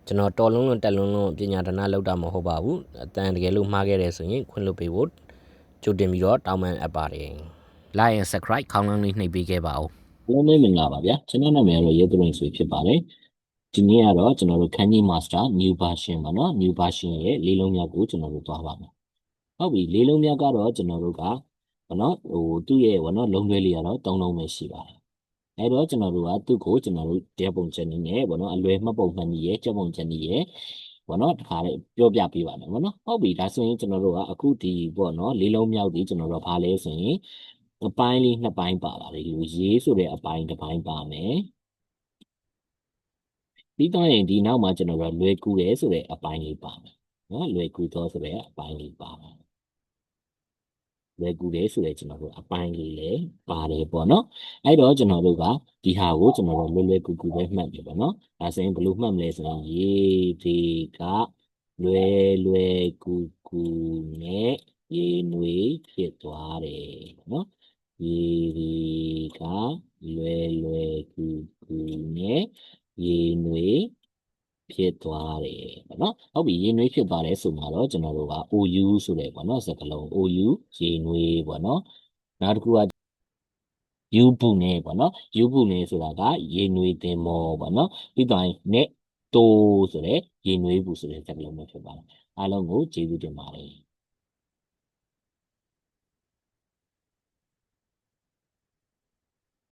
ကျွန်တော်တော်လုံးလုံးတက်လုံးလုံးပညာဒနာလောက်တာမဟုတ်ပါဘူးအတန်တကယ်လို့မှားခဲ့တယ်ဆိုရင်ခွင့်လွှတ်ပေးဖို့ကြိုတင်ပြီးတော့တောင်းပန်အပ်ပါတယ် like and subscribe ခေါင်းလောင်းလေးနှိပ်ပေးခဲ့ပါဦး အားလုံးမင်္ဂလာပါဗျာကျွန်တော်နာမည်ကတော့ရဲသူရင်ဆွေဖြစ်ပါတယ်ဒီနေ့ကတော့ကျွန်တော်တို့ခန်းကြီး master new version ပါနော် new version ရဲ့လေးလုံးမြောက်ကိုကျွန်တော်တို့သွားပါမယ်ဟုတ်ပြီလေးလုံးမြောက်ကတော့ကျွန်တော်တို့ကဘာနော်သူ့ရဲ့ဘာနော်လုံးတွဲလေးကတော့3လုံးပဲရှိပါတယ်အဲ့တော့ကျွန်တော်တို့ကသူ့ကိုကျွန်တော်တို့တဲပုံချက်နည်းနဲ့ဘာနော်အလွယ်မှတ်ပုံမှန်နည်းရဲ့ချက်ပုံချက်နည်းရဲ့ဘာနော်တခါလေးပြောပြပေးပါမယ်ဘာနော်ဟုတ်ပြီဒါဆိုရင်ကျွန်တော်တို့ကအခုဒီပေါ့နော်လေးလုံးမြောက်ဒီကျွန်တော်တို့ဘာလဲဆိုရင်အပိုင်းလေး2ပိုင်းပါပါတယ်လူရေးဆိုတဲ့အပိုင်းတစ်ပိုင်းပါမယ်ပြီးတော့ရင်ဒီနောက်မှာကျွန်တော်တို့လွယ်ကူတယ်ဆိုတဲ့အပိုင်းလေးပါမယ်နော်လွယ်ကူသောဆိုတဲ့အပိုင်းလေးပါမယ်လွယ်ကူတယ်ဆိုတဲ့ကျွန်တော်တို့အပိုင်းလေးလည်းပါတယ်ပေါ့နော်အဲ့တော့ကျွန်တော်တို့ကဒီဟာကိုကျွန်တော်တို့လွယ်ကူကူပဲမှတ်ပြီပေါ့နော်ဒါဆိုရင်ဘယ်လိုမှတ်မလဲဆိုရင်ရေဒီကလွယ်ကူကူနဲ့ရေနွေဖြစ်သွားတယ်နော်ရေဒီကလွယ်ကူကူနဲ့ရေနွေဖြစ်သွားတယ်ပေါ့နော်ဟုတ်ပြီရေနွေးဖြစ်သွားတယ်ဆိုမှတော့ကျွန်တော်တို့က OU ဆိုတဲ့ပေါ့နော်စကားလုံး OU ရေနွေးပေါ့နော်နောက်တစ်ခုကယူပုနေပေါ့နော်ယူပုနေဆိုတာကရေနွေးတင်မောပေါ့နော်ပြီးတော့နဲ့တိုးဆိုတဲ့ရေနွေးပုဆိုတဲ့စကားလုံးပဲဖြစ်ပါတယ်အားလုံးကိုကျေးဇူးတင်ပါတယ်